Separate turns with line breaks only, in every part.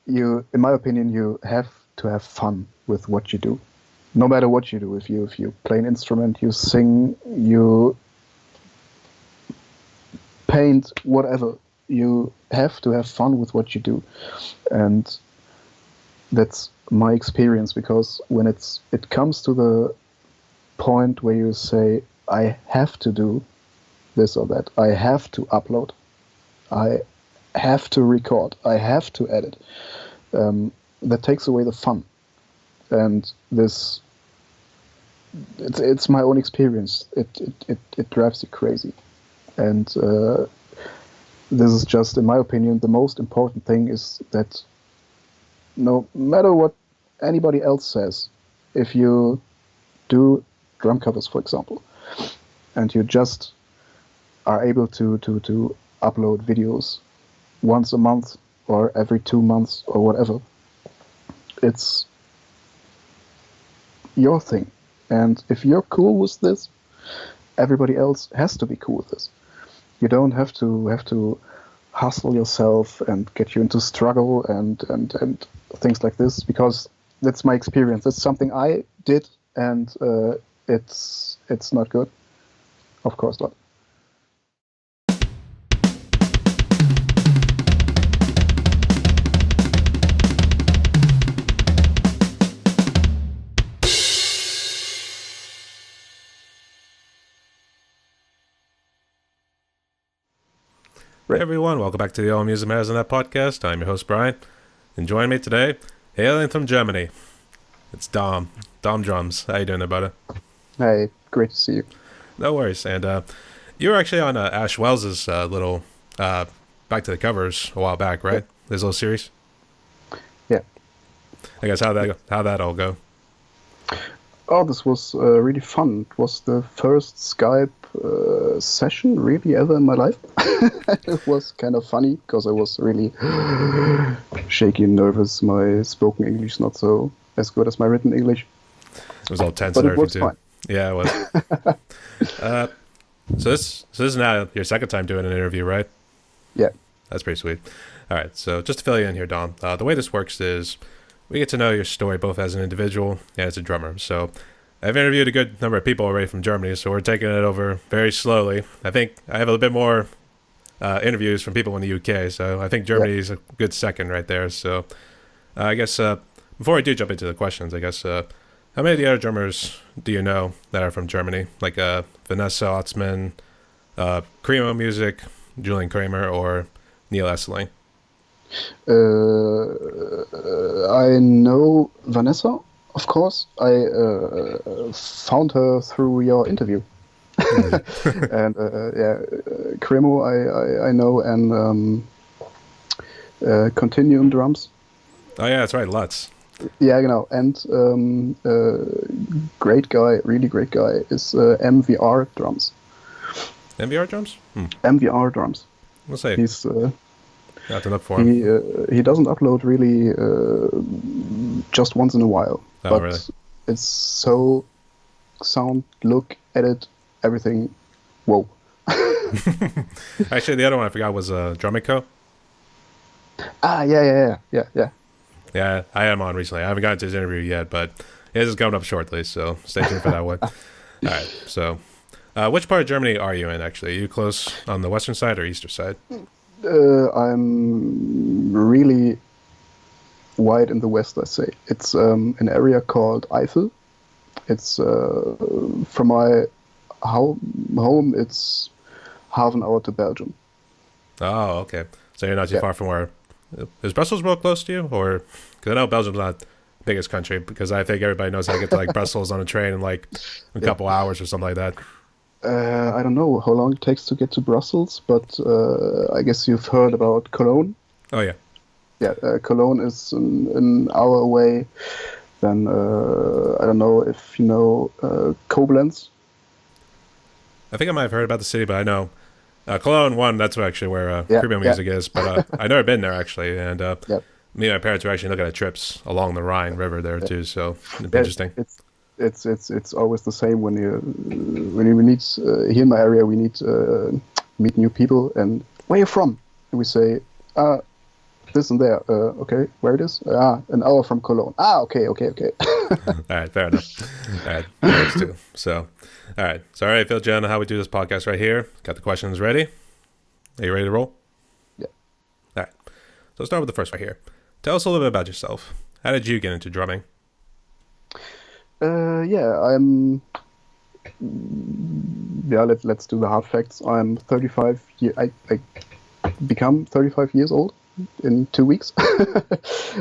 in my opinion, you have to have fun with what you do, no matter what you do. If you play an instrument, you sing, you paint, whatever, you have to have fun with what you do, and that's my experience. Because when it comes to the point where you say, I have to do this or that, I have to upload, I have to record, I have to edit, that takes away the fun. And it's my own experience. It drives you crazy. And this is just, in my opinion, the most important thing is that no matter what anybody else says, if you do drum covers, for example, and you just are able to upload videos once a month or every 2 months or whatever, it's your thing. And if you're cool with this, everybody else has to be cool with this. You don't have to hustle yourself and get you into struggle and things like this, because that's my experience. That's something I did, and it's not good. Of course not.
Hey everyone, welcome back to the All Music Matters on That podcast. I'm your host Brian, and joining me today, hailing from Germany, it's Dom Drums. How you doing there, buddy?
Hey, great to see you.
No worries. And you were actually on Ash Wells's little Back to the Covers a while back, right? Yeah. This little series.
Yeah.
I guess how that all go?
Oh, this was really fun. It was the first Skype session really ever in my life. It was kind of funny because I was really shaky and nervous. My spoken English not so as good as my written English.
It was all tense and everything too. Fine. Yeah, it was. So this is now your second time doing an interview, right?
Yeah.
That's pretty sweet. All right, so just to fill you in here, Dom, the way this works is we get to know your story both as an individual and as a drummer. So I've interviewed a good number of people already from Germany, so we're taking it over very slowly. I think I have a bit more interviews from people in the UK, so I think Germany is a good second right there. So I guess before I do jump into the questions, I guess how many of the other drummers do you know that are from Germany? Like Vanessa Otzman, Cremo Music, Julian Kramer, or Neil Esseling?
I know Vanessa, of course. I found her through your interview. And Cremo I know, and Continuum Drums.
Oh yeah, that's right, Lutz.
Yeah, you know, and great guy, really great guy is MVR Drums.
MVR Drums?
MVR Drums.
We'll say.
He's
I have to look for him.
He doesn't upload really just once in a while.
Oh,
but
really?
It's so sound, look, edit, everything. Whoa.
Actually, the other one I forgot was Drumico.
Yeah.
Yeah, I had him on recently. I haven't gotten to his interview yet, but his is coming up shortly, so stay tuned for that one. All right, so which part of Germany are you in, actually? Are you close on the western side or eastern side?
I'm really wide in the west, I say. It's an area called Eifel. It's from my home, it's half an hour to Belgium.
Oh, okay. So you're not too far from where... Is Brussels real close to you? Or... Because I know Belgium's not the biggest country, because I think everybody knows how to get to like Brussels on a train in like a couple hours or something like that.
I don't know how long it takes to get to Brussels, but I guess you've heard about Cologne.
Oh, yeah.
Yeah, Cologne is an hour away. Then, I don't know if you know Koblenz.
I think I might have heard about the city, but I know Cologne, one, that's actually where Carnival Music is, but I've never been there, actually. And me and my parents were actually looking at trips along the Rhine River there, too, so it'd be interesting.
It's always the same when we need here in my area, we need meet new people, and where are you from? And we say this and there. Okay, where it is? An hour from Cologne. Okay.
All right, fair enough. All right, that works too. So, all right. So, all right, Phil, Jen, how we do this podcast right here. Got the questions ready? Are you ready to roll?
Yeah.
All right. So, let's start with the first right here. Tell us a little bit about yourself. How did you get into drumming?
Let's do the hard facts. I'm 35 I become 35 years old in 2 weeks.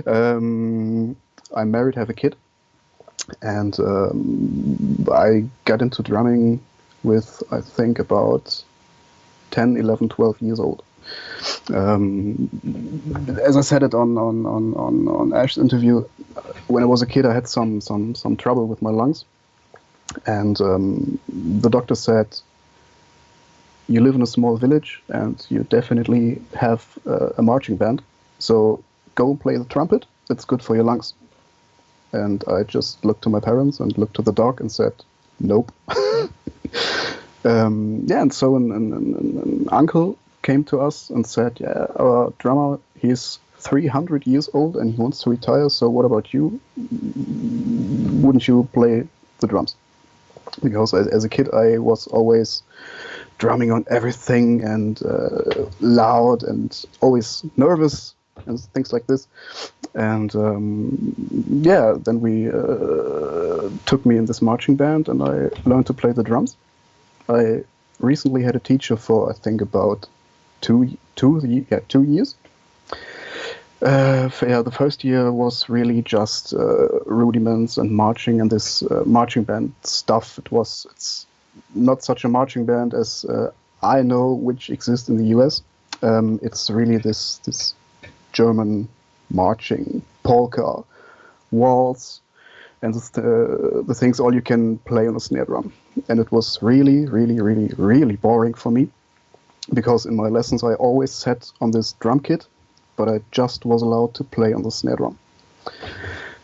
I'm married, have a kid, and I got into drumming with, I think, about 10, 11, 12 years old. As I said it on Ash's interview, when I was a kid, I had some trouble with my lungs, and the doctor said, "You live in a small village, and you definitely have a marching band. So go and play the trumpet. It's good for your lungs." And I just looked to my parents and looked to the dog and said, "Nope." And so an uncle came to us and said, "Yeah, our drummer, he's 300 years old and he wants to retire. So what about you? Wouldn't you play the drums?" Because as a kid, I was always drumming on everything and loud and always nervous and things like this. And then we took me in this marching band and I learned to play the drums. I recently had a teacher for, I think, about 2 years. The first year was really just rudiments and marching and this marching band stuff. It's not such a marching band as I know, which exists in the US. It's really this German marching, polka, waltz, and the things all you can play on a snare drum. And it was really, really, really, really boring for me, because in my lessons I always sat on this drum kit, but I just was allowed to play on the snare drum.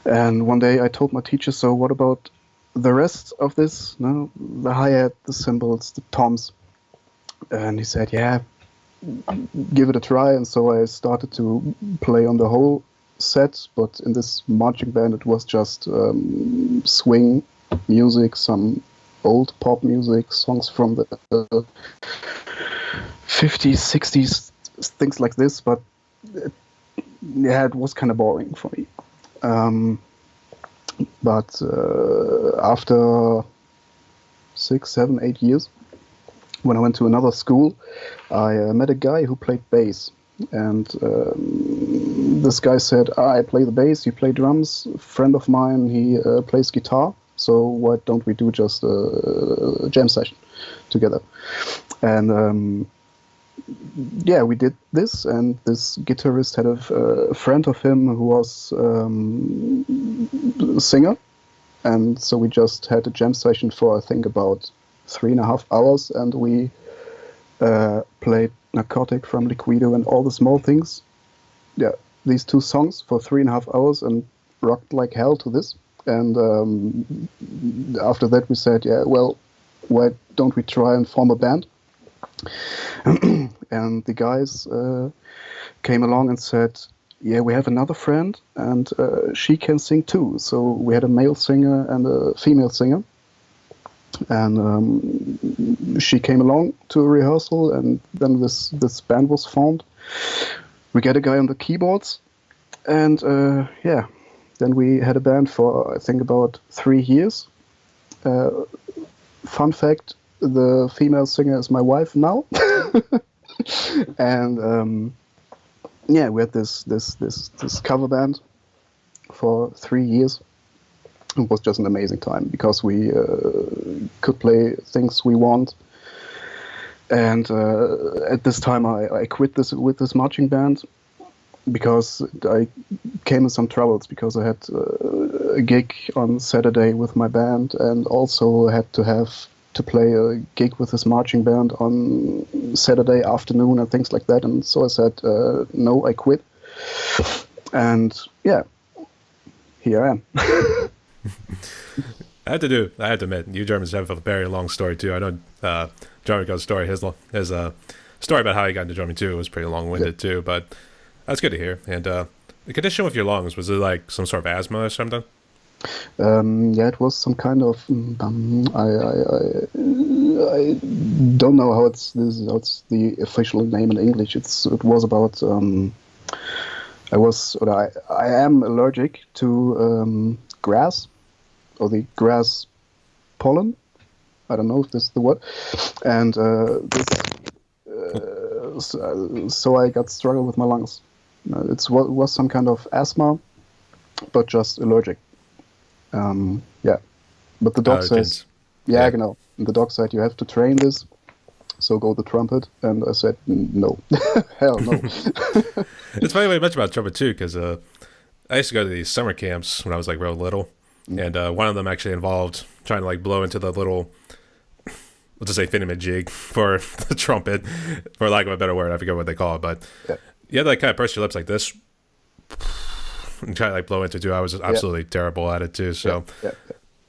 And one day I told my teacher, "So what about the rest of this? No, the hi-hat, the cymbals, the toms?" And he said, "Yeah, give it a try." And so I started to play on the whole set, but in this marching band it was just swing music, some old pop music, songs from the 50s, 60s, things like this, but it was kind of boring for me. But after 6, 7, 8 years, when I went to another school, I met a guy who played bass. And this guy said, "I play the bass, you play drums. A friend of mine, he plays guitar. So why don't we do just a jam session together?" And we did this. And this guitarist had a friend of him who was a singer. And so we just had a jam session for, I think, about 3.5 hours. And we played Narcotic from Liquido and all the small things. Yeah, these 2 songs for 3.5 hours and rocked like hell to this. And after that we said, "Yeah, well, why don't we try and form a band?" And the guys came along and said, "Yeah, we have another friend and she can sing too." So we had a male singer and a female singer. And she came along to a rehearsal, and then this band was formed. We get a guy on the keyboards, and then we had a band for, I think, about 3 years. Fun fact, the female singer is my wife now. And we had this cover band for 3 years. It was just an amazing time because we could play things we want. And at this time, I quit with this marching band because I came in some troubles, because I had a gig on Saturday with my band and also had to play a gig with this marching band on Saturday afternoon and things like that. And so I said, no, I quit. And yeah, here I am.
I have to admit, you Germans have a very long story too. I know John Rico's story, his story about how he got into drumming too was pretty long-winded too. But That's good to hear. And the condition with your lungs, was it like some sort of asthma or something?
Yeah, it was some kind of. I don't know how what's the official name in English. It was about. I am allergic to grass, or the grass pollen. I don't know if this is the word. And so I got struggle with my lungs. It was some kind of asthma, but just allergic. Yeah, but the doc says,
Yeah.
genau. And the doc said you have to train this. So go the trumpet, and I said no, hell no.
It's funny what you mentioned about trumpet too, because I used to go to these summer camps when I was like real little, and one of them actually involved trying to like blow into the little, let's just say thingamajig for the trumpet, for lack of a better word. I forget what they call it, but
Yeah.
you had to like kind of purse your lips like this and try to like blow into it too. I was absolutely terrible at it too, so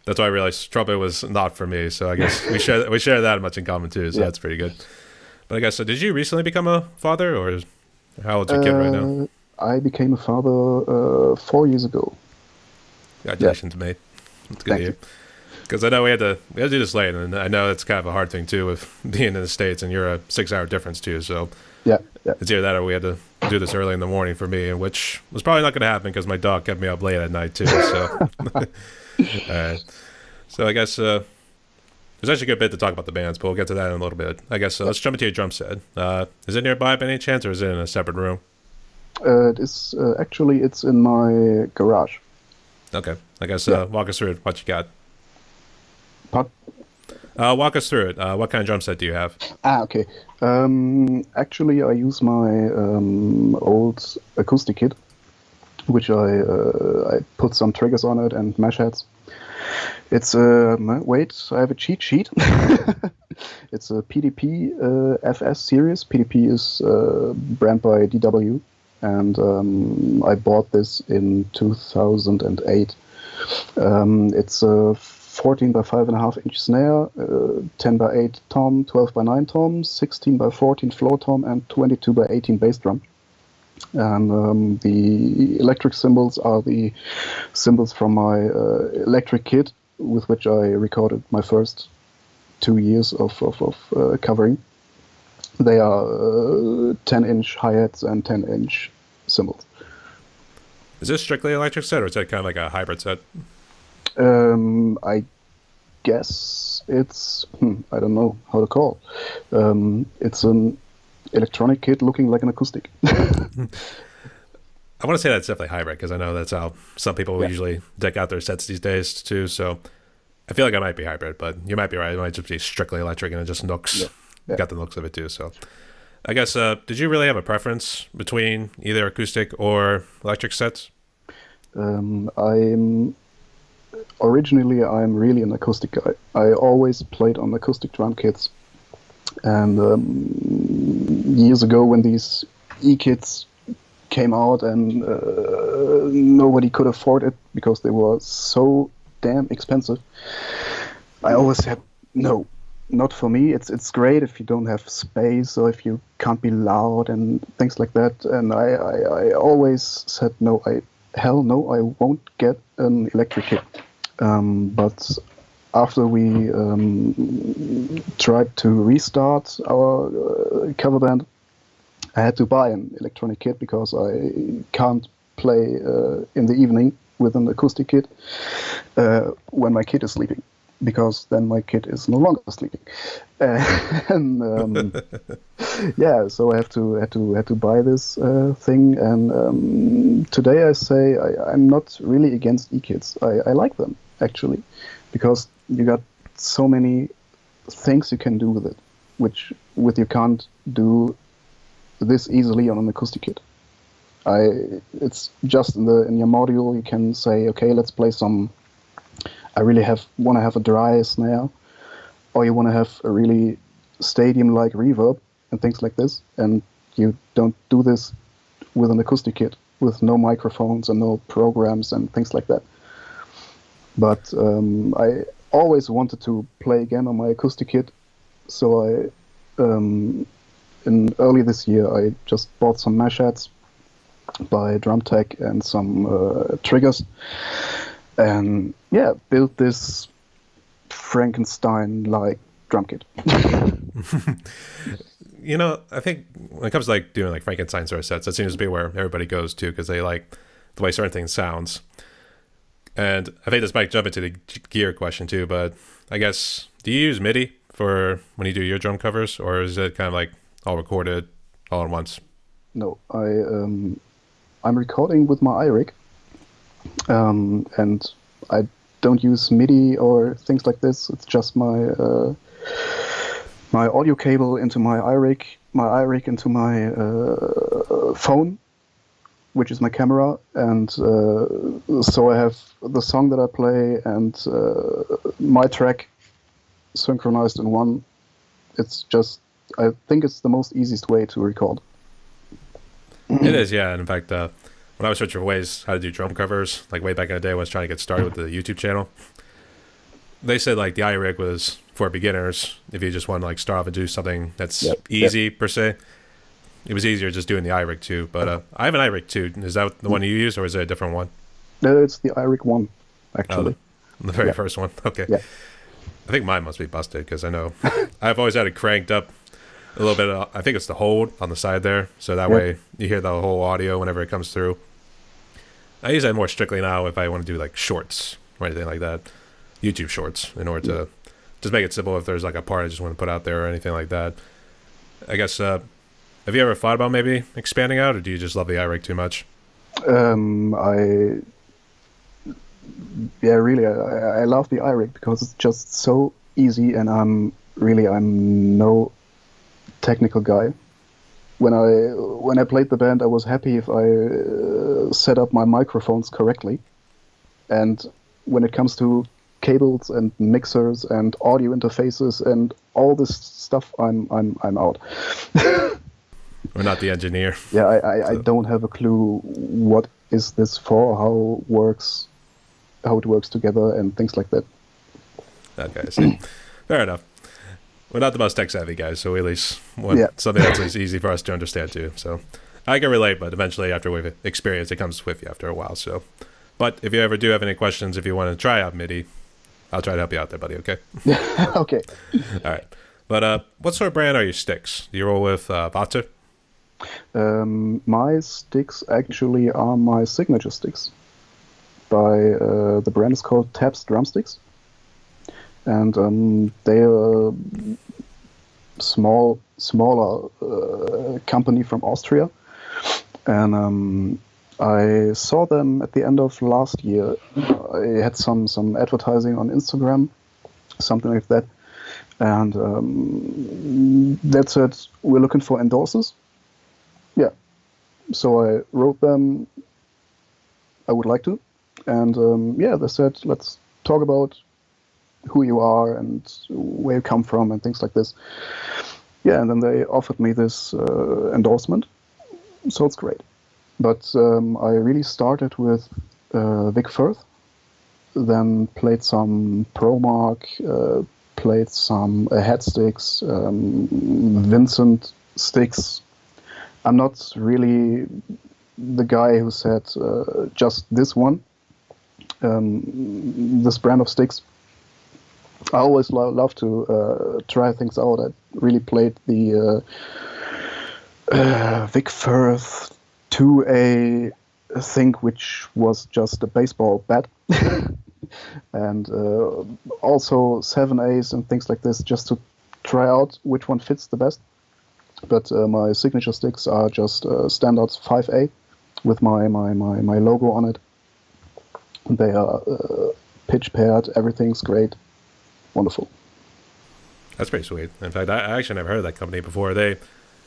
that's why I realized trumpet was not for me. So I guess we share that much in common too, so that's pretty good. But I guess, so did you recently become a father, or how old's your kid right now?
I became a father 4 years ago.
Congratulations, mate. That's good to hear. Because I know we had to do this late, and I know it's kind of a hard thing too with being in the States, and you're a 6-hour difference too. So it's either that or we had to do this early in the morning for me, and which was probably not going to happen because my dog kept me up late at night too. So, all right. So I guess there's actually a good bit to talk about the bands, but we'll get to that in a little bit. I guess let's jump into your drum set. Is it nearby by any chance, or is it in a separate room?
It is actually it's in my garage.
Okay. I guess walk us through it. What you got?
Pardon?
Walk us through it. What kind of drum set do you have?
Okay. Actually, I use my old acoustic kit, which I put some triggers on it and mesh heads. It's wait, I have a cheat sheet. It's a PDP FS series. PDP is brand by DW, and I bought this in 2008. It's a 14 by 5.5 inch snare, 10 by 8 tom, 12 by 9 tom, 16 by 14 floor tom, and 22 by 18 bass drum. And the electric cymbals are the cymbals from my electric kit, with which I recorded my first 2 years of covering. They are 10-inch hi-hats and 10-inch cymbals.
Is this strictly electric set, or is that kind of like a hybrid set?
I guess it's I don't know how to call. It's an electronic kit looking like an acoustic.
I want to say that's definitely hybrid, because I know that's how some people usually deck out their sets these days too. So I feel like I might be hybrid, but you might be right. It might just be strictly electric, and it just looks got the looks of it too. So I guess did you really have a preference between either acoustic or electric sets?
Originally I'm really an acoustic guy. I always played on acoustic drum kits, and years ago when these e-kits came out and nobody could afford it because they were so damn expensive, I always said no, not for me. It's great if you don't have space or if you can't be loud and things like that, and I always said no. Hell no, I won't get an electric kit. But after we tried to restart our cover band, I had to buy an electronic kit because I can't play in the evening with an acoustic kit when my kid is sleeping, because then my kid is no longer sleeping. And so I had to buy this thing. And today I say I'm not really against e-kits. I like them actually, because you got so many things you can do with it, which you can't do this easily on an acoustic kit. It's just in your module you can say, okay, let's play some. I really want to have a dry snare, or you want to have a really stadium-like reverb and things like this, and you don't do this with an acoustic kit with no microphones and no programs and things like that. But I always wanted to play again on my acoustic kit, so in early this year I just bought some mesh heads by drum tech and some triggers, and yeah, built this Frankenstein-like drum kit.
You know, I think when it comes to like doing like Frankenstein sort of sets, that seems to be where everybody goes to because they like the way certain things sounds. And I think this might jump into the gear question too, but I guess, do you use MIDI for when you do your drum covers, or is it kind of like all recorded all at once?
No, I'm recording with my iRig, and I don't use MIDI or things like this. It's just my audio cable into my iRig into my phone, which is my camera, and so I have the song that I play and my track synchronized in one. It's just, I think it's the most easiest way to record.
It is, yeah. And in fact, when I was searching for ways how to do drum covers, like way back in the day when I was trying to get started with the YouTube channel, they said like the iRig was for beginners if you just want to like start off and do something that's easy per se. It was easier just doing the iRig 2, but I have an iRig 2. Is that the one you use, or is it a different one?
No, it's the iRig 1, actually.
The very first one? Okay.
Yeah.
I think mine must be busted, because I know I've always had it cranked up a little bit. I think it's the hold on the side there, so that way you hear the whole audio whenever it comes through. I use that more strictly now if I want to do like shorts or anything like that. YouTube shorts, in order to just make it simple if there's like a part I just want to put out there or anything like that. I guess... have you ever thought about maybe expanding out, or do you just love the iRig too much?
I love the iRig because it's just so easy, and I'm no technical guy. When I played the band, I was happy if I set up my microphones correctly, and when it comes to cables and mixers and audio interfaces and all this stuff, I'm out.
We're not the engineer.
Yeah, I don't have a clue what is this for, how it works together, and things like that.
Okay, I see. Fair enough. We're not the most tech savvy guys, so we at least want something that's at least easy for us to understand too. So I can relate, but eventually after we've experienced, it comes with you after a while. So, but if you ever do have any questions, if you want to try out MIDI, I'll try to help you out there, buddy. Okay.
Okay.
All right. But what sort of brand are your sticks? Do you roll with Vater?
My sticks actually are my signature sticks. The brand is called Tabs Drumsticks, and they are a smaller company from Austria, and I saw them at the end of last year. I had some advertising on Instagram, something like that, and that said, we're looking for endorsers. Yeah, so I wrote them, I would like to, and they said, let's talk about who you are and where you come from and things like this. Yeah, and then they offered me this endorsement, so it's great. But I really started with Vic Firth, then played some ProMark, played some head sticks, Vincent sticks. I'm not really the guy who said just this one, this brand of sticks. I always love to try things out. I really played the Vic Firth 2A thing, which was just a baseball bat, and also 7As and things like this, just to try out which one fits the best. But my signature sticks are just standard 5A with my logo on it. They are pitch paired, everything's great. Wonderful.
That's pretty sweet. In fact, I actually never heard of that company before. Are they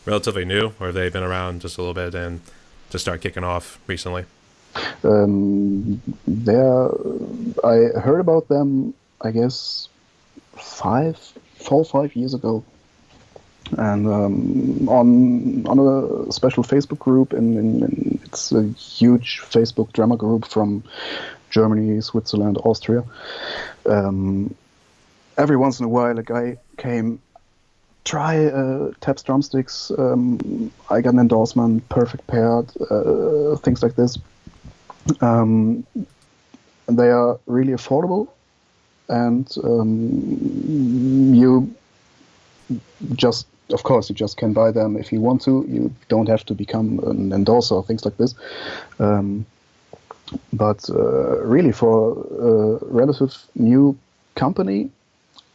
relatively new, or have they been around just a little bit and just start kicking off recently?
I heard about them, I guess, 4 or 5 years ago. And on a special Facebook group, it's a huge Facebook drummer group from Germany, Switzerland, Austria. Every once in a while, a guy came try Taps drumsticks. I got an endorsement, perfect paired, things like this. And they are really affordable, and you just, of course, you just can buy them if you want to. You don't have to become an endorser or things like this. But really, for a relative new company,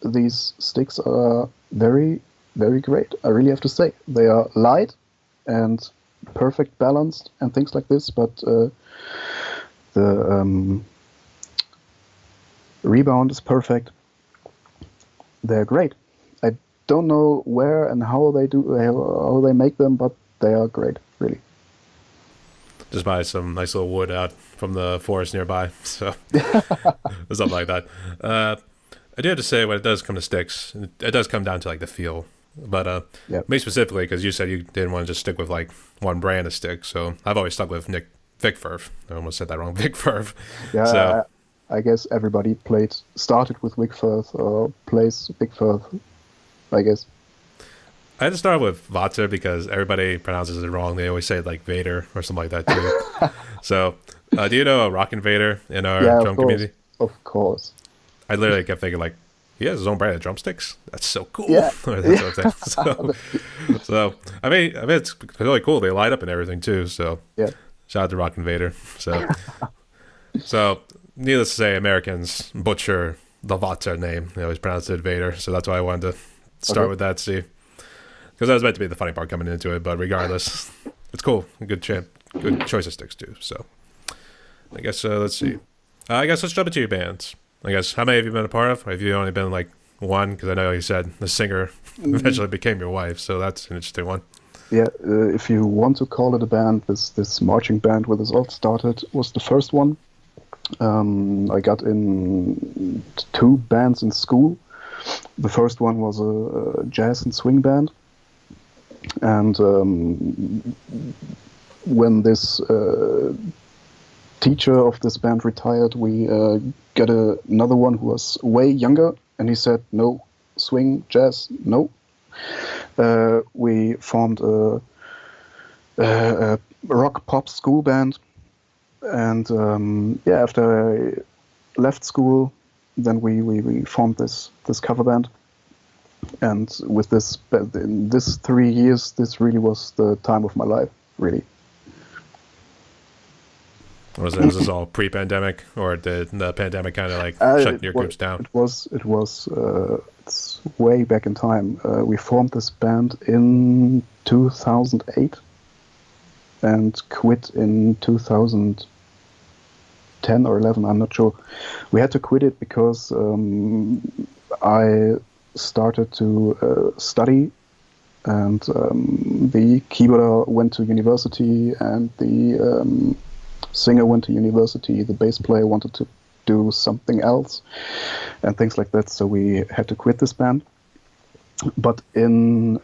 these sticks are very, very great. I really have to say. They are light and perfect balanced and things like this, but the rebound is perfect. They're great. I don't know where and how they make them, but they are great, really.
Just buy some nice little wood out from the forest nearby, so something like that. I do have to say, when it does come to sticks, it does come down to like the feel. But
Yep.
me specifically, because you said you didn't want to just stick with like one brand of stick, so I've always stuck with Vic Firth. I almost said that wrong, Vic Firth.
Yeah,
So
I guess everybody started with Vic Firth or plays Vic Firth, I guess.
I had to start with Vatser because everybody pronounces it wrong. They always say it like Vader or something like that too. So, do you know a Rock Invader in our
Yeah, of
drum
course.
community?
Of course.
I literally kept thinking like, he has his own brand of drumsticks. That's so cool.
Yeah.
Or that sort of thing. So I mean, it's really cool. They light up and everything too. So
Yeah.
shout out to Rock Invader. So needless to say, Americans butcher the Vatser name. They always pronounce it Vader. So that's why I wanted to start
Okay.
with that. See, because that was meant to be the funny part coming into it. But regardless, it's cool. Good choice of sticks too. So I guess let's see. I guess let's jump into your bands. I guess, how many have you been a part of? Or have you only been like one? Because I know you said the singer eventually became your wife, so that's an interesting one.
Yeah, if you want to call it a band, this marching band where this all started was the first one. I got in 2 bands in school. The first one was a jazz and swing band, and when this teacher of this band retired, we got another one who was way younger, and he said, no, swing, jazz, no. We formed a rock pop school band, and after I left school, then we formed this cover band. And with in this 3 years, this really was the time of my life, really.
Was this all pre-pandemic, or did the pandemic kind of like shut your groups down?
It's way back in time. We formed this band in 2008 and quit in 2010 or 11. I'm not sure. We had to quit it because I started to study, and the keyboarder went to university, and the singer went to university, the bass player wanted to do something else, and things like that, so we had to quit this band. But in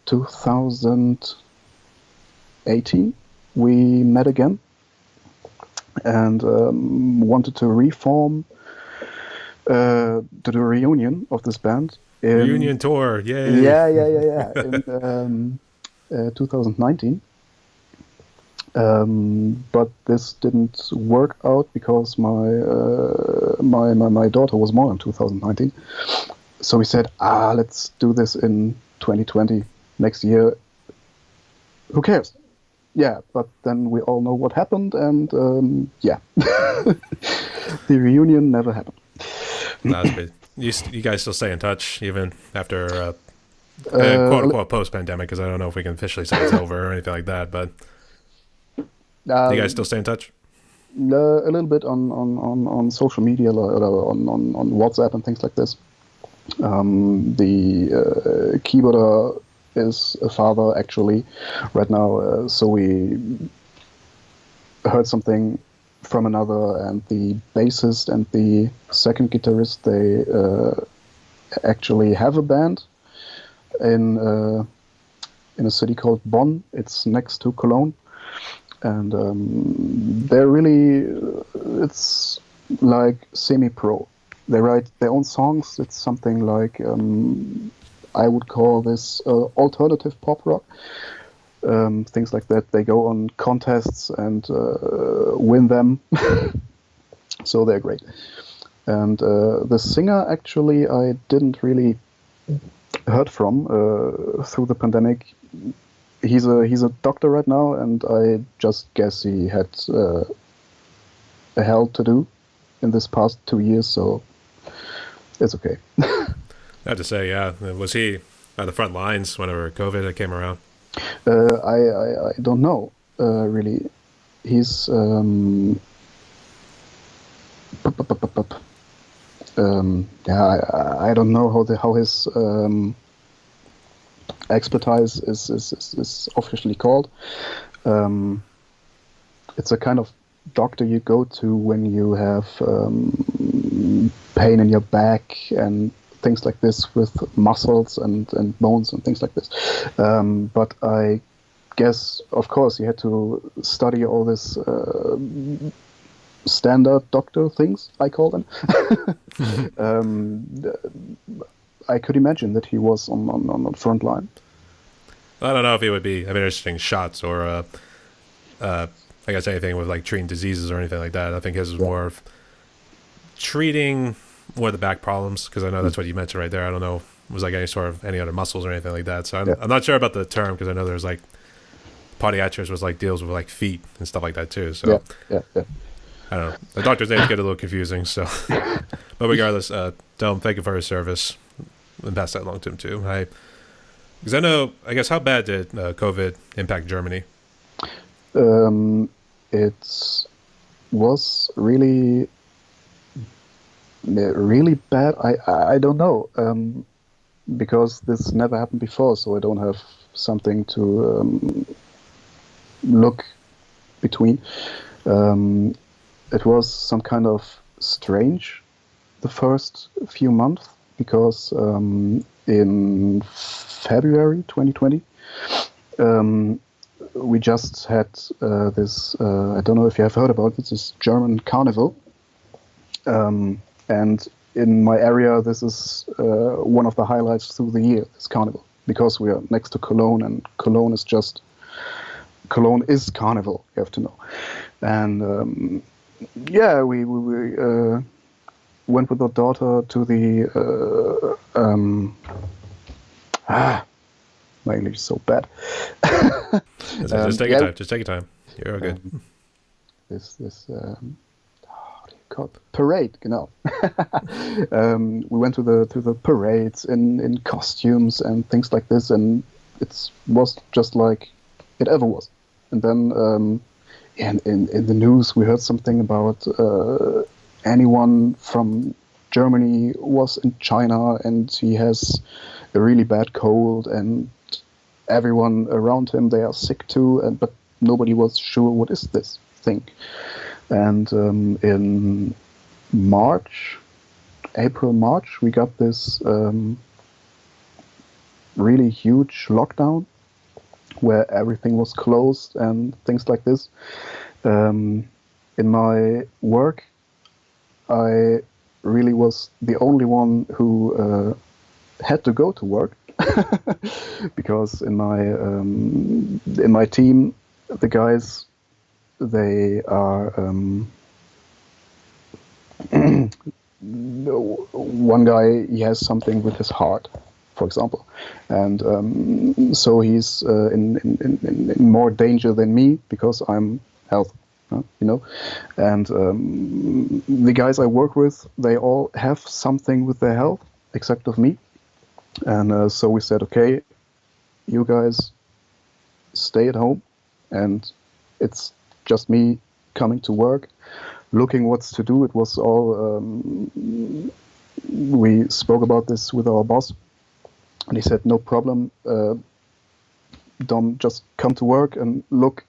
2018, we met again and wanted to reform, to do a reunion of this band.
Reunion tour, yay!
Yeah. In 2019. But this didn't work out because my daughter was born in 2019. So we said, let's do this in 2020, next year. Who cares? Yeah, but then we all know what happened, and the reunion never happened.
That's good. You guys still stay in touch even after quote unquote post pandemic? Because I don't know if we can officially say it's over or anything like that, but. Do you guys still stay in touch?
A little bit on social media, or on WhatsApp and things like this. The keyboarder is a father actually right now, so we heard something from another, and the bassist and the second guitarist, they actually have a band in a city called Bonn. It's next to Cologne. And they're really, it's like semi-pro. They write their own songs. It's something like I would call this alternative pop rock. Things like that. They go on contests and win them, so they're great. And the singer, actually, I didn't really heard from through the pandemic. He's a doctor right now, and I just guess he had a hell to do in this past 2 years, so it's okay.
I have to say, yeah, was he on the front lines whenever COVID came around?
I don't know really. He's yeah, I don't know how his expertise is officially called. It's a kind of doctor you go to when you have pain in your back and things like this, with muscles and bones and things like this. But I guess, of course, you had to study all this standard doctor things, I call them. I could imagine that he was on the front line.
I don't know if he would be administering shots or, I guess, anything with like treating diseases or anything like that. I think his was more of treating more of the back problems, because I know that's what you mentioned right there. I don't know if it was like any other muscles or anything like that. So I'm not sure about the term, because I know there's like podiatrists was like deals with like feet and stuff like that too. So
yeah.
I don't know. The doctor's names get a little confusing. So, but regardless, Dome, thank you for your service, and pass that along to him too. Because I know, I guess, how bad did COVID impact Germany?
It was really bad. I don't know, because this never happened before, so I don't have something to look between. It was some kind of strange the first few months, because in February 2020 we just had this, I don't know if you have heard about it, this German Carnival. And in my area, this is one of the highlights through the year, this Carnival, because we are next to Cologne, and Cologne is Carnival, you have to know. And yeah, we went with our daughter to the my English is so bad.
Just take your time. Just take your time. You're all good.
This how do you call it? Parade, genau. We went to the parades in costumes and things like this, and it was just like it ever was. And then in the news we heard something about anyone from Germany was in China and he has a really bad cold, and everyone around him, they are sick too, but nobody was sure what is this thing. And in April, March, we got this really huge lockdown where everything was closed and things like this. In my work, I really was the only one who had to go to work because in my team, the guys, they are one guy, he has something with his heart, for example, and so he's in more danger than me because I'm healthy, and the guys I work with, they all have something with their health except of me, and so we said, okay, you guys stay at home, and it's just me coming to work, looking what's to do. It was all, we spoke about this with our boss, and he said, no problem, Dom, just come to work and look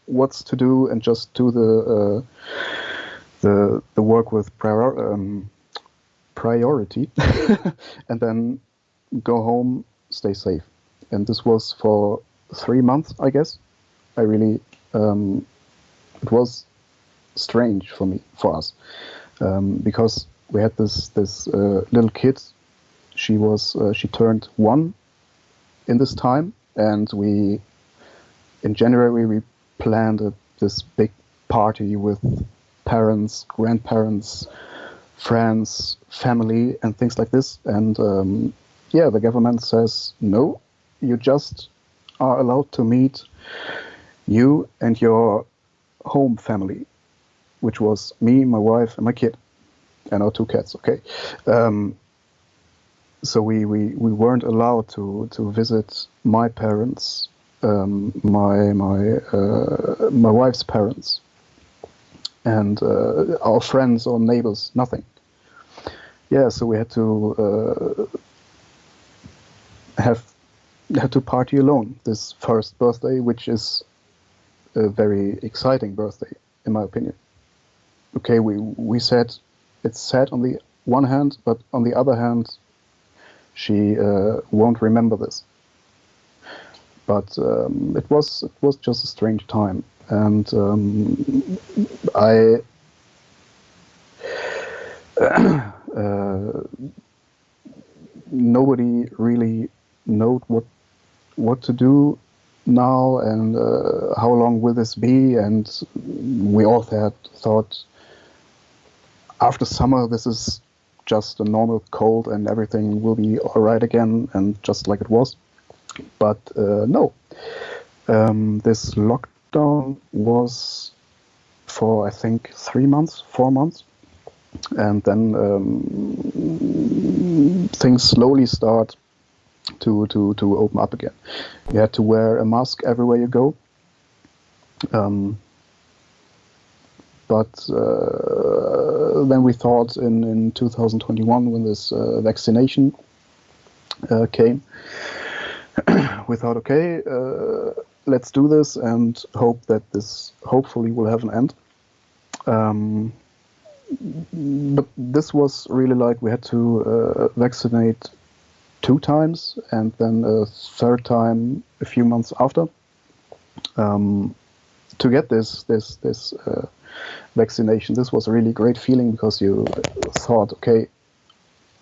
what's to do, and just do the work with priority, and then go home, stay safe. And this was for 3 months, I guess. I really, it was strange for us, because we had this little kid. she turned 1 in this time, and in January we planned this big party with parents, grandparents, friends, family, and things like this. And the government says no, you just are allowed to meet you and your home family, which was me, my wife, and my kid, and our 2 cats. Okay, so we weren't allowed to visit my parents, my wife's parents, and our friends or neighbors. Nothing. Yeah, so we had to have to party alone this first birthday, which is a very exciting birthday, in my opinion. Okay, we said it's sad on the one hand, but on the other hand, she won't remember this. But it was just a strange time, and I nobody really know what to do now, and how long will this be? And we all thought after summer this is just a normal cold and everything will be all right again, and just like it was. But no, this lockdown was for I think 4 months, and then things slowly start to open up again. You had to wear a mask everywhere you go. But then we thought in 2021, when this vaccination came, we thought, okay, let's do this and hope that this hopefully will have an end. But this was really like we had to vaccinate 2 times, and then a 3rd time a few months after, to get this vaccination. This was a really great feeling, because you thought, okay,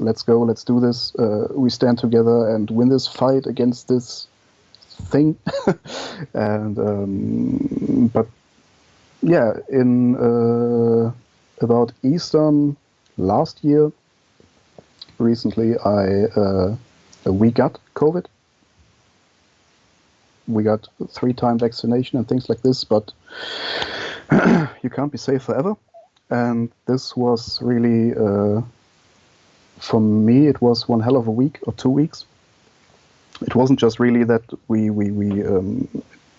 let's go, let's do this. We stand together and win this fight against this thing. And but yeah, in about Easter last year, recently, we got COVID. We got 3-time vaccination and things like this, but you can't be safe forever. And this was really, for me, it was one hell of a week or 2 weeks. It wasn't just really that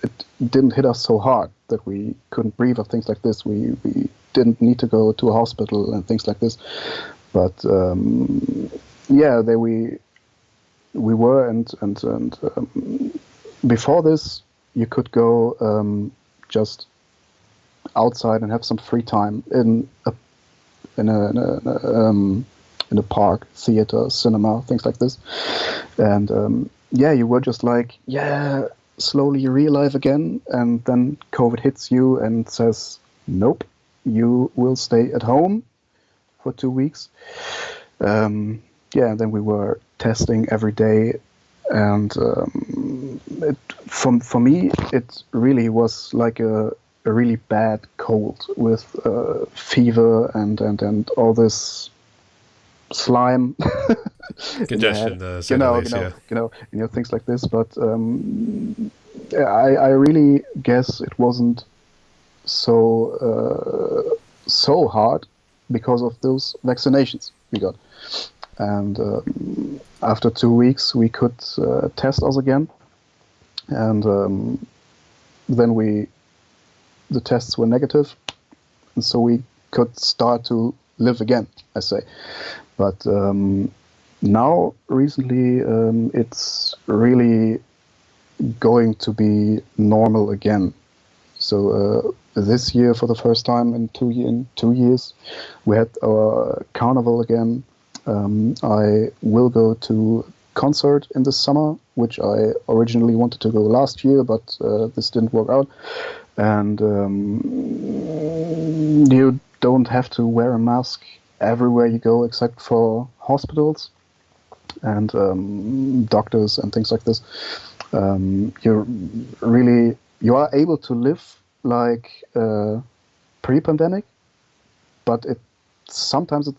it didn't hit us so hard that we couldn't breathe or things like this. We didn't need to go to a hospital and things like this. But yeah, we were, and before this, you could go just outside and have some free time in a park, theater, cinema, things like this. And yeah, you were just like, yeah, slowly you're alive again, and then COVID hits you and says, nope, you will stay at home for 2 weeks. Yeah, then we were testing every day, and for me, it really was like a really bad cold with fever and all this slime,
congestion,
things like this. But I really guess it wasn't so hard because of those vaccinations we got. And after 2 weeks, we could test us again, and then the tests were negative, and so we could start to live again, I say. But now, recently, it's really going to be normal again. So this year, for the first time in 2 years, we had our Carnival again. I will go to concert in the summer, which I originally wanted to go last year, but this didn't work out. And you don't have to wear a mask everywhere you go except for hospitals. and doctors and things like this. You are able to live like pre-pandemic, but sometimes it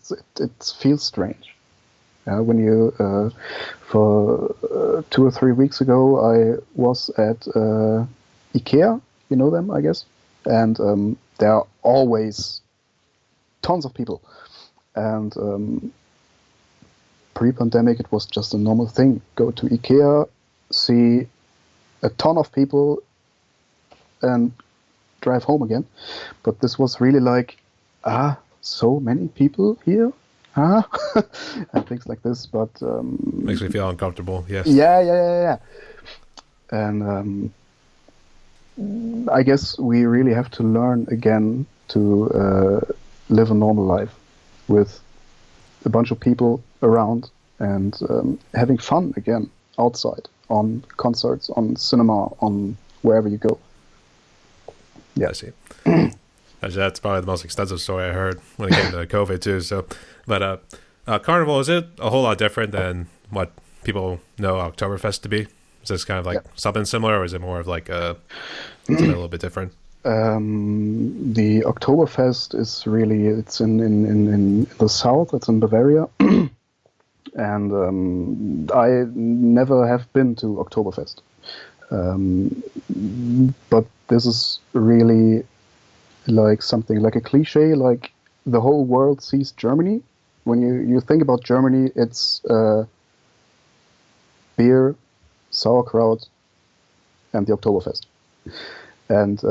feels strange. When you for 2 or 3 weeks ago, I was at IKEA. You know them, I guess, and there are always tons of people. And pre-pandemic, it was just a normal thing. Go to IKEA, see a ton of people, and drive home again. But this was really like, so many people here, and things like this. But
Makes me feel uncomfortable. Yes.
Yeah. And I guess we really have to learn again to live a normal life with a bunch of people around and having fun again outside, on concerts, on cinema, on wherever you go.
Yeah, I see. Actually, that's probably the most extensive story I heard when it came to COVID too. So, but Carnival, is it a whole lot different than what people know Oktoberfest to be? Is this kind of like something similar, or is it more of like something a little bit different?
The Oktoberfest is really, it's in the south. It's in Bavaria, and I never have been to Oktoberfest. But this is really like something like a cliche, like the whole world sees Germany. When you think about Germany, it's beer, sauerkraut, and the Oktoberfest. And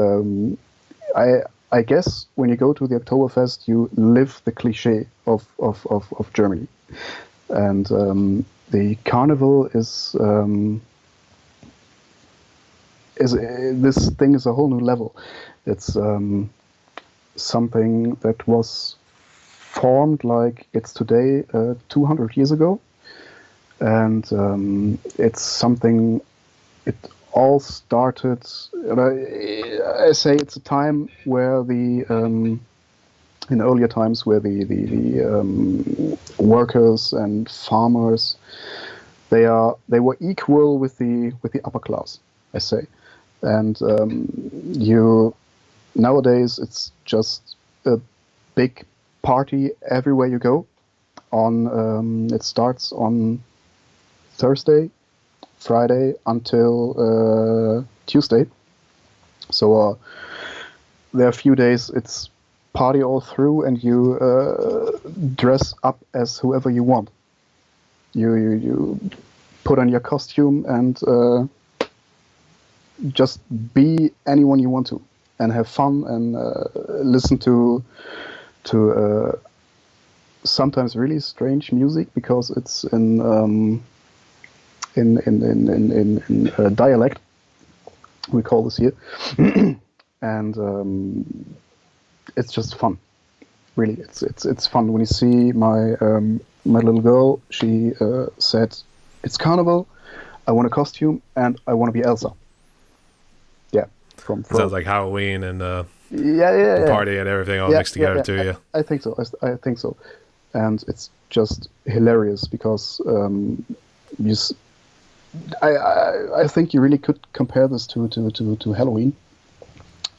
I guess when you go to the Oktoberfest, you live the cliche of Germany. And the Carnival is this thing is a whole new level. It's something that was formed like it's today 200 years ago, and it's something. It all started. I say it's a time where in earlier times where the workers and farmers they were equal with the upper class, I say. And nowadays it's just a big party everywhere you go. It starts on Thursday, Friday until Tuesday. So there are a few days it's party all through, and you dress up as whoever you want. You put on your costume and just be anyone you want to, and have fun and listen to sometimes really strange music, because it's in dialect. We call this here, and it's just fun. Really, it's fun. When you see my little girl, she said, "It's Carnival. I want a costume and I want to be Elsa." Yeah, from
Sounds like Halloween and
yeah,
party and everything all mixed together too. Yeah,
I think so. I think so, and it's just hilarious because I think you really could compare this to Halloween.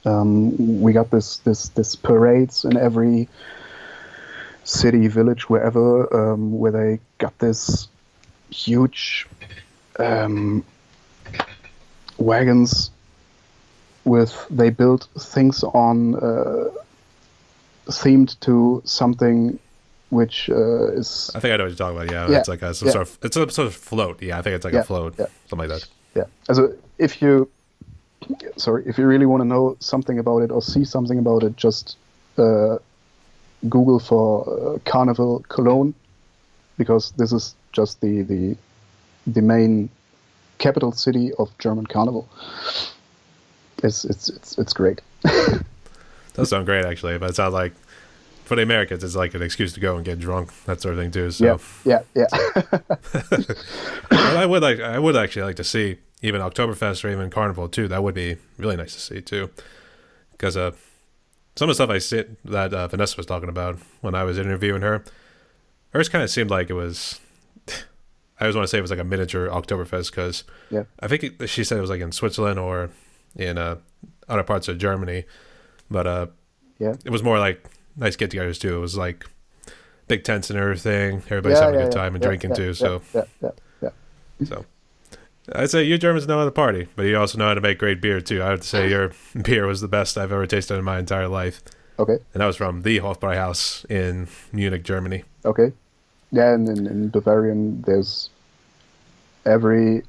We got this parades in every city, village, wherever, where they got this huge wagons they built things on themed to something which is.
I think I know what you're talking about. Yeah, it's like some sort of float. Yeah, I think it's like a float, something like that.
Yeah. Also, if you really want to know something about it or see something about it, just Google for Carnival Cologne, because this is just the main capital city of German Carnival. It's great.
Does sound great, actually, but it sounds like for the Americans, it's like an excuse to go and get drunk, that sort of thing too. So
yeah.
But I would actually like to see even Oktoberfest or even Carnival too. That would be really nice to see too, because some of the stuff I see that Vanessa was talking about when I was interviewing her, hers kind of seemed like it was. I always want to say it was like a miniature Oktoberfest because
Yeah.
I think she said it was like in Switzerland or in other parts of Germany, but
Yeah.
it was more like nice get-togethers too. It was like big tents and everything. Everybody's having a good time and drinking too. So so I'd say you Germans know how to party, but you also know how to make great beer too. I have to say your beer was the best I've ever tasted in my entire life.
Okay.
And that was from the Hofbrauhaus in Munich, Germany.
Okay. Yeah, and in Bavarian, there's every.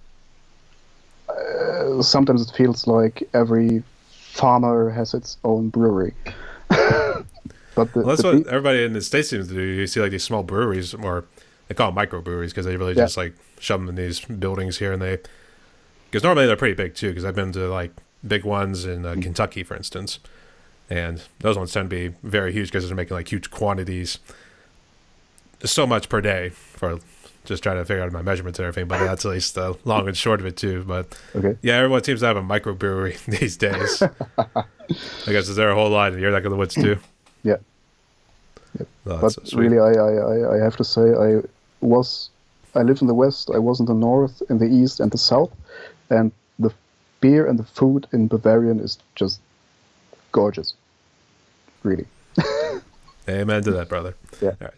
Sometimes it feels like every farmer has its own brewery. But
That's what everybody in the States seems to do. You see like these small breweries, or they call them microbreweries because they really just like shove them in these buildings here, and because normally they're pretty big too. Because I've been to like big ones in Kentucky, for instance, and those ones tend to be very huge because they're making like huge quantities, so much per day for just trying to figure out my measurements and everything. But that's at least the long and short of it too. But yeah, everyone seems to have a microbrewery these days. I guess is there a whole line in your neck of the woods too?
Yeah.
Oh,
but
so
really, I have to say, I live in the West, I was in the North, in the East, and the South, and the beer and the food in Bavarian is just gorgeous. Really.
Amen to that, brother.
Yeah.
All right.